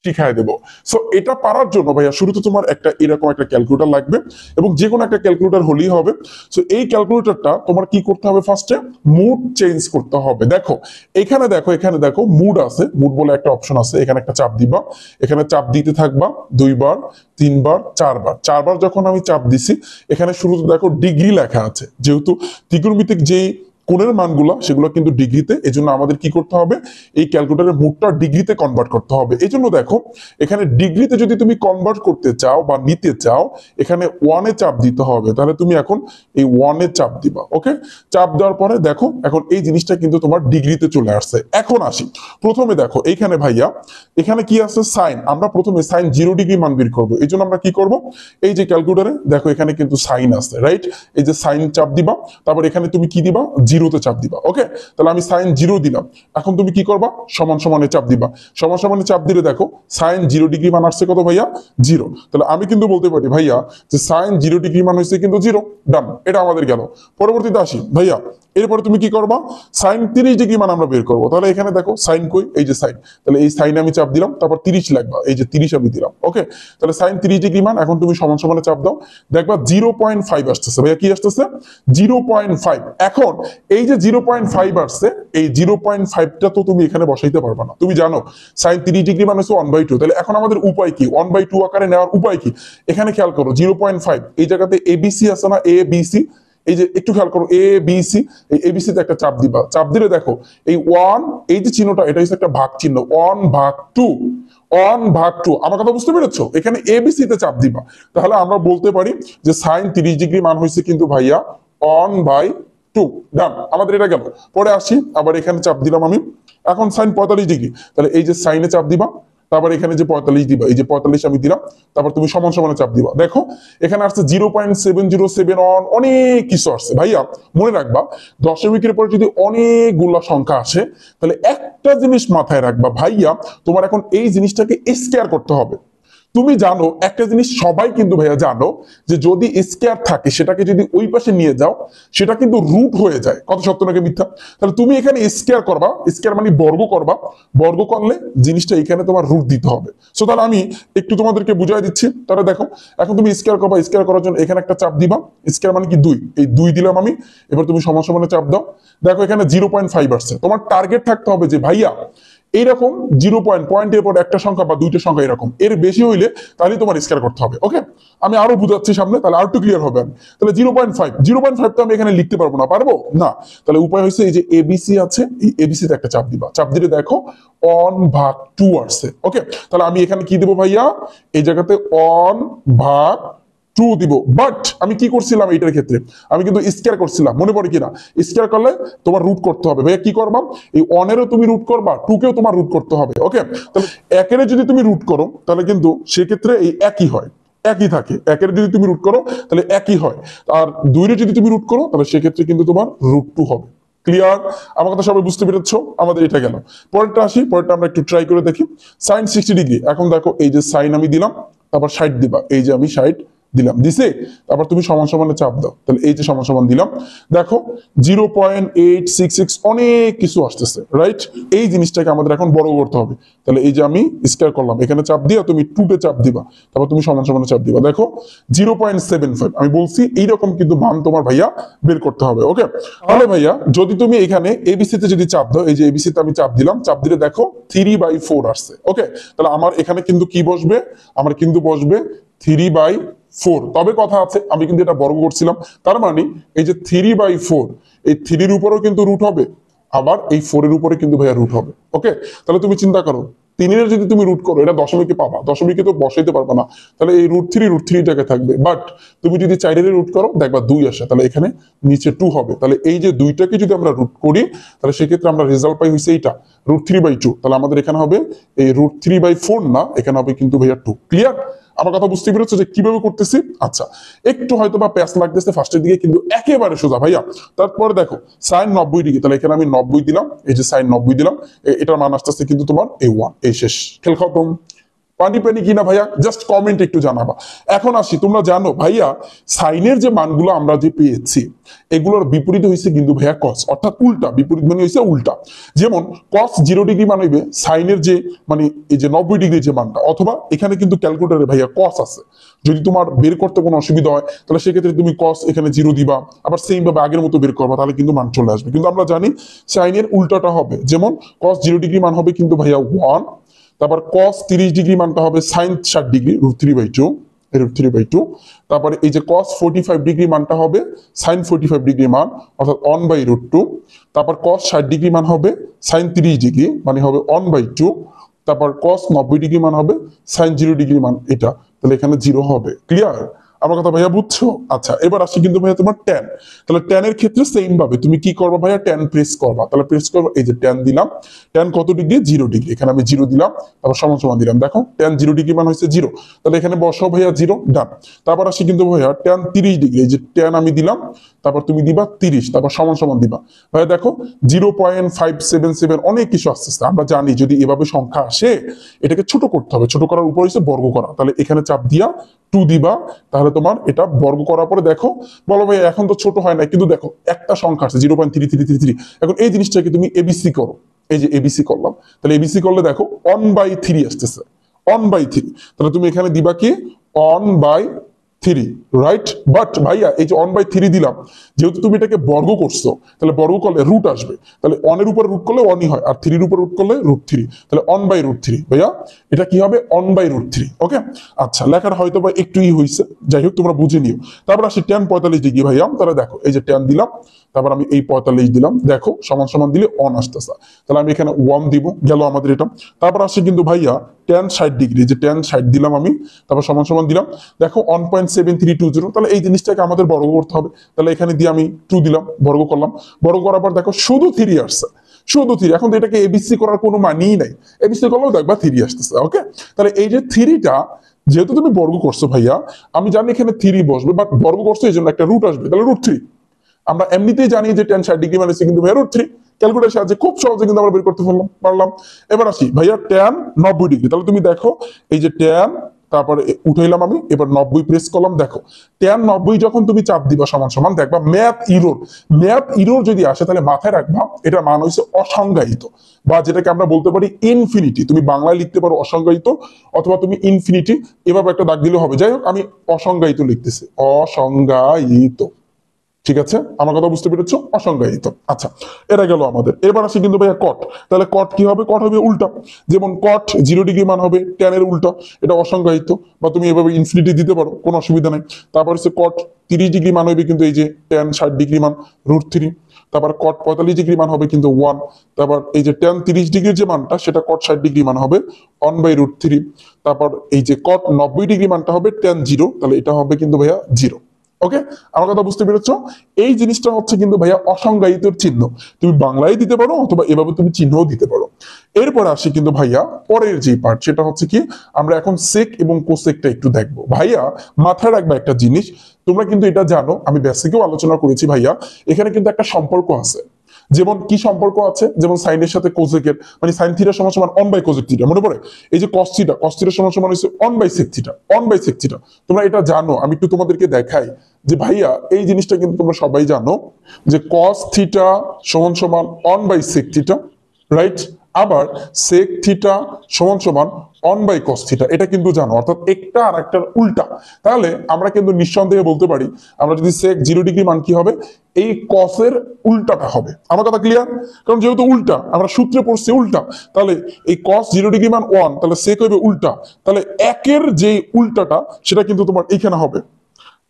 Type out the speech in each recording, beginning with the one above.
শিখাই দেবো। সো এটা পারার জন্য ভাইয়া শুরুতে তোমার একটা এরকম একটা ক্যালকুলেটর লাগবে, এবং যে কোনো একটা ক্যালকুলেটর হলেই হবে। সো এই ক্যালকুলেটরটা তোমার কি করতে হবে, ফার্স্টে মুড চেঞ্জ করতে হবে। দেখো এখানে দেখো মুড আছে, মুড বলে একটা অপশন আছে, এখানে একটা চাপ দিবা, এখানে চাপ দিতে থাকবা 2 বার 3 বার 4 বার। 4 বার যখন আমি চাপ দিছি, এখানে শুরুতে দেখো ডিগ্রি লেখা আছে, যেহেতু ত্রিকোণমিতিক যেই কোণের মানগুলো সেগুলো কিন্তু ডিগ্রিতে, এজন্য আমাদের কি করতে হবে, এই ক্যালকুলেটরের মুডটা ডিগ্রিতে কনভার্ট করতে হবে। এই জন্য দেখো এখানে ডিগ্রিতে যদি তুমি কনভার্ট করতে চাও বা নিতে চাও, এখানে 1-এ চাপ দিতে হবে। তাহলে তুমি এখন এই 1-এ চাপ দিবা। ওকে, চাপ দেওয়ার পরে দেখো এখন এই জিনিসটা কিন্তু তোমার ডিগ্রিতে চলে আসছে। এখন আসি, প্রথমে দেখো এইখানে ভাইয়া, এখানে কি আছে, সাইন। আমরা প্রথমে সাইন 0 ডিগ্রি মান বের করবো। এই জন্য আমরা কি করব, এই যে ক্যালকুলেটরে দেখো এখানে কিন্তু সাইন আছে, রাইট? এই যে সাইন চাপ দিবা, তারপর এখানে তুমি কি দিবা, 0-তে চাপ দিবা। ওকে, তাহলে আমি সাইন 0 দিলাম। এখন তুমি কি করবা, সমান সমানে চাপ দিবা। সমান সমানে চাপ দিলে দেখো সাইন 0 ডিগ্রি মান আসছে কত ভাইয়া, 0। তাহলে আমি কিন্তু বলতে পারি ভাইয়া যে সাইন 0 ডিগ্রি মান হয়েছে কিন্তু 0। ডান, এটা আমাদের গেল। পরবর্তীতে আসি ভাইয়া, এরপরে তুমি কি করবা, সাইন 30 ডিগ্রি মান আমরা বের করবো। তাহলে এখানে দেখো সাইন কই, এই যে সাইন। তাহলে এই সাইনে আমি চাপ দিলাম, তারপর 30 লাগবা, এই যে 30 আমি দিলাম। ওকে, তাহলে সাইন 30 ডিগ্রি মান, এখন তুমি সমান সমানে চাপ দাও, দেখবা 0.5 আসতেছে। ভাইয়া কি আসতেছে, 0.5। এখন এই যে 0.5 আসছে, এই 0.5টা তো তুমি এখানে বসাইতে পারবে না। তুমি জানো সাইন 30 ডিগ্রি মান হচ্ছে 1/2। তাহলে এখন আমাদের উপায় কি, 1/2 আকারে নেওয়ার উপায় কি, এখানে খেয়াল করো 0.5 এই জায়গাতে এবিসি আছে না, এ বি সি, এই যে একটু খেয়াল করো এ বি সি, এই এবিসি তে একটা চাপ দিবা। চাপ দিলে দেখো এই 1, এই যে চিহ্নটা, এটা হচ্ছে একটা ভাগ চিহ্ন, 1/2। 1/2, আমার কথা বুঝতে পেরেছো? এখানে এবিসি তে চাপ দিবা। তাহলে আমরা বলতে পারি যে সাইন 30 ডিগ্রি মান হয়েছে কিন্তু ভাইয়া 1/2। ডান, আমাদের এটা গেল। পরে আসি, আবার এখানে চাপ দিলাম আমি, এখন সাইন 45 ডিগ্রি। তাহলে এই যে সাইনে চাপ দিবা, তারপর এখানে যে 45 দিবা, এই যে 45 আমি দিলাম, তারপর তুমি সমান সমানে চাপ দিবা। দেখো এখানে আসছে 0.707, অনেক কিছু আসছে ভাইয়া। মনে রাখবা, দশমিকের পরে যদি অনেকগুলো সংখ্যা আসে, তাহলে একটা জিনিস মাথায় রাখবা ভাইয়া, তোমার এখন এই জিনিসটাকে স্কয়ার করতে হবে। তুমি জানো একটা জিনিস, সবাই কিন্তু ভাইয়া জানো, যে যদি স্কয়ার থাকে সেটাকে যদি ওই পাশে নিয়ে যাও, সেটা কিন্তু রুট হয়ে যায়। কত সত্য নাকি মিথ্যা? তাহলে তুমি এখানে স্কয়ার করবা, স্কয়ার মানে বর্গ করবা, বর্গ করলে জিনিসটা এখানে তোমার রুট দিতে হবে। সো তাহলে আমি একটু তোমাদেরকে বুঝাই দিচ্ছি। তাহলে দেখো এখন তুমি স্কয়ার করবা, স্কয়ার করার জন্য এখানে একটা চাপ দিবা, স্কয়ার মানে কি 2, এই 2 দিলাম আমি। এবার তুমি সমান সমানে চাপ দাও, দেখো এখানে 0.5 আসছে। তোমার টার্গেট থাকতে হবে যে ভাইয়া এইরকম 0 পয়েন্টের পর একটা সংখ্যা বা দুইটা সংখ্যা এরকম, এর বেশি হইলে তাহলে তোমার স্কয়ার করতে হবে। ওকে, আমি আরো বুঝাচ্ছি সামনে, তাহলে আর একটু ক্লিয়ার হবে। তাহলে 0.5 তো আমি এখানে লিখতে পারবো না, পারবো না। তাহলে উপায় হচ্ছে এই যে এবিসি আছে, এই এবিসি তে একটা চাপ দিবা। চাপ দিলে দেখো 1/2 আসছে। ওকে, তাহলে আমি এখানে কি দেবো ভাইয়া, এই জায়গাতে 1/2 দিব। বাট আমি কি করছিলাম এইটার ক্ষেত্রে, আমি কিন্তু স্কয়ার করছিলাম, মনে পড়ে কিনা? স্কয়ার করলে তোমার রুট করতে হবে। ভাইয়া কি করবা, এই 1-এরও তুমি রুট করবা, 2-কেও তোমার রুট করতে হবে। ওকে, তাহলে 1-এর যদি তুমি রুট করো, তাহলে কিন্তু সেক্ষেত্রে এই একই হয়, একই থাকে। 1-এর যদি তুমি রুট করো তাহলে একই হয়, আর 2-এর যদি তুমি রুট করো তাহলে সেক্ষেত্রে কিন্তু তোমার √2 হবে। ক্লিয়ার? আমার কথা সবাই বুঝতে পেরেছো? আমাদের এটা গেল। পরেরটা আসি, পরেরটা আমরা একটু ট্রাই করে দেখি। সাইন 60 ডিগ্রি, এখন দেখো এই যে সাইন আমি দিলাম, তারপর 60 দিবা, এই যে আমি 60 দিলাম, দিছে। তারপর তুমি সমান সমানে চাপ দাও, তাহলে এই যে সমান সমান দিলাম, দেখো 0.866 অনেক কিছু আসতেছে, রাইট? এই জিনিসটাকে আমাদের এখন বড় করতে হবে। তাহলে এই যে আমি স্কয়ার করলাম, এখানে চাপ দিয়া তুমি 2-তে চাপ দিবা, তারপর তুমি সমান সমানে চাপ দিবা, দেখো 0.75। আমি বলছি এইরকম কিন্তু মান তোমার ভাইয়া বের করতে হবে। ওকে, তাহলে ভাইয়া যদি তুমি এখানে এবিসি তে যদি চাপ দাও, এই যে এবিসি তে আমি চাপ দিলাম, চাপ দিলে দেখো 3/4 আসছে। ওকে, তাহলে আমার এখানে কিন্তু কি বসবে, আমার কিন্তু বসবে 3/4। তবে কথা আছে, আমি কিন্তু এটা বর্গ করছিলাম, তার মানে এই যে 3/4, এই 3-র উপরেও কিন্তু রুট হবে, আবার এই 4-এর উপরে কিন্তু ভাইয়া রুট হবে। ওকে, তাহলে তুমি চিন্তা করো, 3-এর যদি তুমি রুট করো, এটা দশমিকে পাবা, দশমিকে তো বসাইতে পারবে না, তাহলে এই √3 জায়গায় থাকবে। বাট তুমি যদি 4-এর রুট করো, দেখবা 2 আসে, তাহলে এখানে নিচে 2 হবে। তাহলে এই যে 2টাকে যদি আমরা রুট করি, তাহলে সেক্ষেত্রে আমরা রেজাল্ট পাই হচ্ছে এইটা √3/2। তাহলে আমাদের এখানে হবে এই √3/4 না, এখানে হবে কিন্তু ভাইয়া 2। ক্লিয়ার? আমার কথা বুঝতে পেরেছো যে কিভাবে করতেছি? আচ্ছা, একটু হয়তো বা প্যাচ লাগতেছে ফার্স্টের দিকে, কিন্তু একেবারে সোজা ভাইয়া। তারপরে দেখো সাইন 90 ডিগ্রি, তাহলে এখানে আমি 90 দিলাম, এই যে সাইন 90 দিলাম, এটার মান আসতেছে কিন্তু তোমার এই 1, এই শেষ, খেল খতম। পানি পানি কিনা ভাইয়া জাস্ট কমেন্ট একটু জানাবা। এখন আসি, তোমরা জানো ভাইয়া সাইনের যে মানগুলো আমরা যে পেয়েছি এগুলোর বিপরীত হয়েছে কিন্তু ভাইয়া কস, অর্থাৎ উল্টা, বিপরীত মানে হয়েছে উল্টা। যেমন কস 0 ডিগ্রি মান হইবে সাইনের যে মানে এই যে 90 ডিগ্রি যে মানটা, অথবা এখানে কিন্তু ক্যালকুলেটারে ভাইয়া কস আছে, যদি তোমার বের করতে কোনো অসুবিধা হয় তাহলে সেক্ষেত্রে তুমি কস এখানে 0 দিবা, আবার সেম ভাবে আগের মতো বের করবা, তাহলে কিন্তু মান চলে আসবে। কিন্তু আমরা জানি সাইনের উল্টাটা হবে, যেমন কস 0 ডিগ্রি মান হবে কিন্তু ভাইয়া 1, তারপর cos 30 ডিগ্রি মানটা হবে sin 60 ডিগ্রি √3/2, তারপরে এই যে cos 45 ডিগ্রি মানটা হবে sin 45 ডিগ্রি মান অর্থাৎ 1/√2, তারপর cos 60 ডিগ্রি মান হবে sin 30 ডিগ্রি মানে হবে 1/2, তারপর cos 90 ডিগ্রি মান হবে sin 0 ডিগ্রি মান, এটা তাহলে এখানে 0 হবে। ক্লিয়ার আমার কথা ভাইয়া, বুঝছো? আচ্ছা এবার আসি কিন্তু ভাইয়া তোমার ট্যান, তাহলে ট্যানের ক্ষেত্রে সেম ভাবে তুমি কি করবা ভাইয়া, ট্যান প্রেস করবা, তাহলে প্রেস করবা, এই যে ট্যান দিলাম, ট্যান কত ডিগ্রি 0 ডিগ্রি, এখানে আমি 0 দিলাম, তারপর সমান সমান দিলাম, দেখো ট্যান 0 ডিগ্রি মান হয়েছে 0, তাহলে এখানে বসাও ভাইয়া 0, ডান। তারপর আসি কিন্তু ভাইয়া ট্যান 30 ডিগ্রি, এই যে ট্যান আমি দিলাম, তারপর তুমি দিবা 30, তারপর সমান সমান দিবা, ভাইয়া দেখো 0.577, অনেক কিছু আসতেছে। আমরা জানি যদি এভাবে সংখ্যা আসে এটাকে ছোট করতে হবে, ছোট করার উপর হচ্ছে বর্গ করা, তাহলে এখানে চাপ দিয়া 2 দিবা, তাহলে তোমার এটা বর্গ করার পরে দেখো, বলো ভাই এখন তো ছোট হয় না, কিন্তু দেখো একটা সংখ্যা আছে 0.3333, এখন এই জিনিসটাকে তুমি এবিসি করো, এই যে এবিসি করলাম, তাহলে এবিসি করলে দেখো 1/3 আসতেছে, 1/3, তাহলে তুমি এখানে দিবা কি 1/3, রাইট। বাট ভাইয়া এই যে 1/3 দিলাম, যেহেতু তুমি এটাকে বর্গ করছো তাহলে বর্গ করলে রুট আসবে, তাহলে 1 এর উপর রুট করলে 1ই হয়, আর 3 এর উপর রুট করলে √3, তাহলে 1/√3 ভাইয়া এটা কি হবে 1/√3। ওকে আচ্ছা, লেখার হয়তো বা একটু হয়েছে, যাই হোক তোমরা বুঝে নিও। তারপর আসি ট্যান 45 ডিগ্রি ভাইয়া, তাহলে দেখো এই যে ট্যান দিলাম, তারপর আমি এই 45 দিলাম, দেখো সমান সমান দিলে 1 আসতেছে, তাহলে আমি এখানে 1 দিব, গেল আমাদের এটা। তারপর আসি কিন্তু ভাইয়া ট্যান 60 ডিগ্রি, যে ট্যান 60 দিলাম আমি, তারপর সমান সমান দিলাম, দেখো 1.7320, তাহলে এই জিনিসটাকে আমাদের বর্গ করতে হবে, তাহলে এখানে দিয়ে আমি 2 দিলাম, বর্গ করলাম, বর্গ করার পর দেখো শুধু 3 আসছে, শুধু 3, এখন তো এটাকে এবিসি করার কোনো মানেই নাই, এবিসি করলেও দেখবা 3 আসতেছে। ওকে তাহলে এই যে 3টা যেহেতু তুমি বর্গ করছো ভাইয়া, আমি জানি এখানে 3 বসবে, বাট বর্গ করছো এই জন্য একটা রুট আসবে, তাহলে √3। আমরা এমনিতেই জানি যে ট্যান 60 ডিগ্রি মানে কিন্তু ভাইয়া √3, ক্যালকুলেটার সাহায্যে খুব সহজে কিন্তু আমরা বের করতে পারলাম। এবার আসি ভাইয়া ট্যান 90 ডিগ্রি, তাহলে তুমি দেখো এই যে ট্যান, তারপরে উঠাইলাম আমি, এবার 90 প্রেস করলাম, দেখো ট্যান 90 যখন তুমি চাপ দিবা সমান সমান, দেখবা ম্যাথ ইরোর যদি আসে তাহলে মাথায় রাখবা এটার মান হচ্ছে অসংজ্ঞায়িত, বা যেটাকে আমরা বলতে পারি ইনফিনিটি, তুমি বাংলায় লিখতে পারো অসংজ্ঞায়িত, অথবা তুমি ইনফিনিটি এভাবে একটা দাগ দিলে হবে। যাই হোক আমি অসংজ্ঞায়িত লিখতেছি, অসংজ্ঞায়িত, ঠিক আছে আমার কথা বুঝতে পেরেছো, অসংজ্ঞায়িত। আচ্ছা এটা গেল আমাদের। এবার আসি কিন্তু ভাইয়া কট, তাহলে কট কি হবে, কট হবে উল্টা, যেমন কট 0 ডিগ্রি মান হবে ট্যানের উল্টা, এটা অসংজ্ঞায়িত, বা তুমি এভাবে ইনফিনিটি দিতে পারো, কোনো অসুবিধা নেই। তারপর হচ্ছে কট 30 ডিগ্রি মান হবে কিন্তু এই যে ট্যান 60 ডিগ্রি মান √3, তারপর কট 45 ডিগ্রি মান হবে কিন্তু 1, তারপর এই যে ট্যান 30 ডিগ্রির যে মানটা সেটা কট 60 ডিগ্রি মান হবে 1/√3, তারপর এই যে কট 90 ডিগ্রি মানটা হবে ট্যান 0, তাহলে এটা হবে কিন্তু ভাইয়া 0। ওকে আমার কথা বুঝতে পেরেছো, এই জিনিসটা হচ্ছে কিন্তু ভাইয়া অসংজ্ঞায়িতর চিহ্ন, তুমি বাংলায় দিতে পারো অথবা এভাবে তুমি চিহ্নও দিতে পারো। এরপর আসি কিন্তু ভাইয়া পরের যে পার্ট, সেটা হচ্ছে কি আমরা এখন সেক এবং কোসেকটা একটু দেখবো। ভাইয়া মাথায় রাখবা একটা জিনিস, তোমরা কিন্তু এটা জানো, আমি বেসিকেও আলোচনা করেছি ভাইয়া, এখানে কিন্তু একটা সম্পর্ক আছে। যেমন কি সম্পর্ক আছে, যেমন সাইনের সাথে কোসেকের, মানে সাইন থিটা সমান সমান 1/কোসেক থিটা, মনে পড়ে? এই যে কস থিটা সমান সমান হচ্ছে 1/সেক থিটা, তোমরা এটা জানো, আমি একটু তোমাদেরকে দেখাই যে ভাইয়া এই জিনিসটা কিন্তু তোমরা সবাই জানো যে কস থিটা সমান সমান 1/সেক থিটা, রাইট? আবার সেক থিটা সমান সমান 1/কস থিটা, এটা কিন্তু জানো, অর্থাৎ একটা আর একটার উল্টা। তাহলে আমরা কিন্তু নিঃসন্দেহে বলতে পারি আমরা যদি সেক 0 ডিগ্রি মান কি হবে, এই কসের উল্টাটা হবে। আমার কথা ক্লিয়ার? কারণ যেহেতু উল্টা, আমরা সূত্রে পড়ছি উল্টা, তাহলে এই কস 0 ডিগ্রি মান 1, তাহলে সেক হবে উল্টা, তাহলে একের যে উল্টাটা সেটা কিন্তু তোমার এইখানে হবে।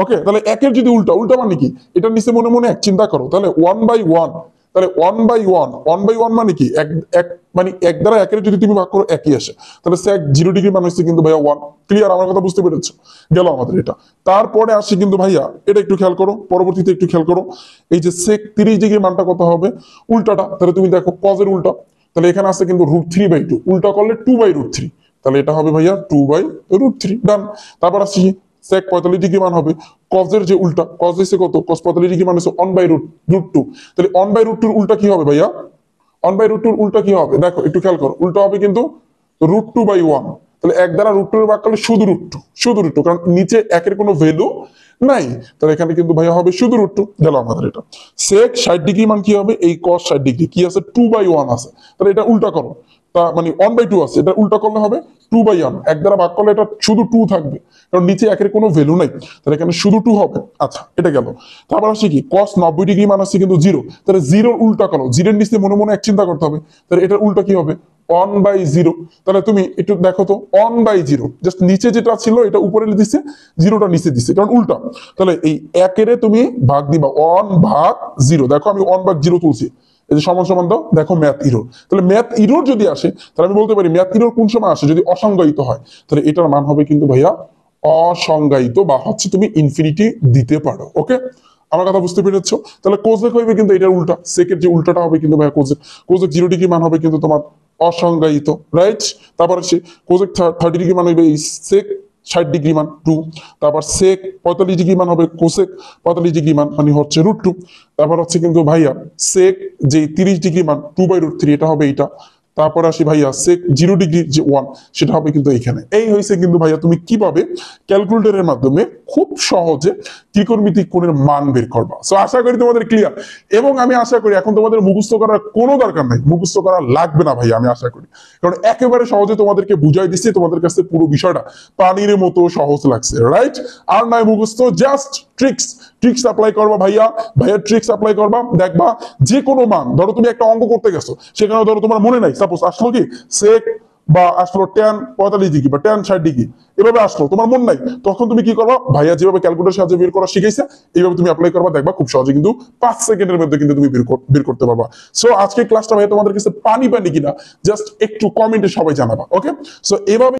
ওকে তাহলে একের যদি উল্টা, উল্টা মানে কি, এটা নিচে মনে মনে এক চিন্তা করো, তাহলে 1/1, তাহলে 1/1 মানে কি এক এক, মানে এক দ্বারা একের যদি তুমি ভাগ করো একই আসে, তাহলে সেক 0 ডিগ্রি মান হচ্ছে কিন্তু ভাইয়া 1। ক্লিয়ার আমার কথা বুঝতে পেরেছো? গেল আমাদের এটা। তারপরে আসি কিন্তু ভাইয়া এটা একটু খেয়াল করো, পরবর্তীতে একটু খেয়াল করো, এই যে সেক 30 ডিগ্রি মানটা কত হবে, উল্টাটা, তাহলে তুমি দেখো কজের উল্টা, তাহলে এখানে আছে কিন্তু √3/2, উল্টা করলে 2/√3, তাহলে এটা হবে ভাইয়া 2/√3, ডান। তারপর আসি সেক 45 ডিগ্রি মান হবে কজের যে উল্টা, কজ হচ্ছে কত, কজ 45 ডিগ্রি মান হচ্ছে 1/√2, তাহলে 1/√2 উল্টা কি হবে ভাইয়া, 1/√2 উল্টা কি হবে, দেখো একটু খেয়াল করো, উল্টা হবে কিন্তু √2/1, তাহলে 1 দ্বারা √2 এর ভাগ করলে শুধু √2 কারণ নিচে 1 এর কোনো ভ্যালু নাই, তাহলে এখানে কিন্তু ভাইয়া হবে শুধু √2 গেল আমাদের এটা। sec 60 ডিগ্রি মান কি হবে, এই cos 60 ডিগ্রি কি আছে 2/1 আছে, তাহলে এটা উল্টা করো, তা মানে 1/2 আছে, এটা উল্টা করলে হবে 2/1, 1 দ্বারা ভাগ করলে এটা শুধু 2 থাকবে কারণ নিচে 1 এর কোনো ভ্যালু নাই, তাহলে এখানে শুধু 2 হবে। আচ্ছা এটা গেল। তারপর আসছে কি cos 90 ডিগ্রি মান আছে কিন্তু 0, তাহলে 0 উল্টা করো, 0 এর নিচে মনে মনে এক চিন্তা করতে হবে, তাহলে এটার উল্টা কি হবে 1/0, তাহলে তুমি একটু দেখো তো 1/0 জাস্ট নিচে যেটা ছিল এটা উপরে দিচ্ছে, 0টা নিচে দিচ্ছে কারণ উল্টা, তাহলে এই 1 এর তুমি ভাগ দিবা 1/0, দেখো আমি 1/0 তুলছি, এই যে সমান সমান দাও, দেখো ম্যাথ ইরর, তাহলে ম্যাথ ইরর যদি আসে তাহলে আমি বলতে পারি ম্যাথ ইরর কোন সময় আসে, যদি অসংজ্ঞায়িত হয়, তাহলে এটার মান হবে কিন্তু ভাইয়া অসংজ্ঞায়িত বা হচ্ছে তুমি ইনফিনিটি দিতে পারো। ওকে, আমার কথা বুঝতে পেরেছো? তাহলে কোজেক হইবে কিন্তু এটার উল্টা, সেকের যে উল্টাটা হবে কিন্তু ভাইয়া কোজেক 0 ডিগ্রি মান হবে কিন্তু তোমার অসংজ্ঞায়িত, রাইট? তারপর হচ্ছে কোজেক 30 ডিগ্রি মান হইবে এই সেক 60 ডিগ্রি মান 2, তারপর সেক 45 ডিগ্রি মান হবে কোসেক 45 ডিগ্রি মান মানে হচ্ছে √2, তারপর হচ্ছে কিন্তু ভাইয়া সেক যে 30 ডিগ্রি মান 2/√3 এটা হবে এইটা, তারপর আসি ভাইয়া সেক 0 ডিগ্রি যে 1 সেটা হবে কিন্তু এইখানে। এই হয়েছে কিন্তু ভাইয়া তুমি কিভাবে ক্যালকুলেটরের মাধ্যমে খুব সহজে ত্রিকোণমিতিক কোণের মান বের করবা। সো আশা করি তোমাদের ক্লিয়ার, এবং আমি আশা করি এখন তোমাদের মুখস্থ করার কোনো দরকার নাই, মুখস্থ করা লাগবে না ভাই, আমি আশা করি, কারণ একেবারে সহজে তোমাদেরকে বুঝাই দিচ্ছি, তোমাদের কাছে পুরো বিষয়টা পানির মতো সহজ লাগছে, রাইট? আর নাই মুখস্থ, জাস্ট ট্রিক্স অ্যাপ্লাই করবা ভাইয়া ট্রিক্স অ্যাপ্লাই করবা, দেখবা যে কোনো মান, ধরো তুমি একটা অঙ্ক করতে গেছো, সেখানে ধরো তোমার মনে নাই, সাপোজ আসলো কি সেক বা আসলো tan 45 ডিগ্রি বা tan 60 ডিগ্রি, এভাবে আসলো তোমার মন নাই, তখন তুমি কি করবা, ভাইয়া যেভাবে ক্যালকুলেটর সাহায্যে বের করা শিখাইছে এইভাবে তুমি অ্যাপ্লাই করবা, দেখবা খুব সহজে কিন্তু 5 সেকেন্ডের মধ্যে কিন্তু তুমি বের করতে পারবা। সো আজকে ক্লাসটা ভাইয়া তোমাদের কাছে পানি কিনা জাস্ট একটু কমেন্টে সবাই জানাবা। ওকে, সো এভাবে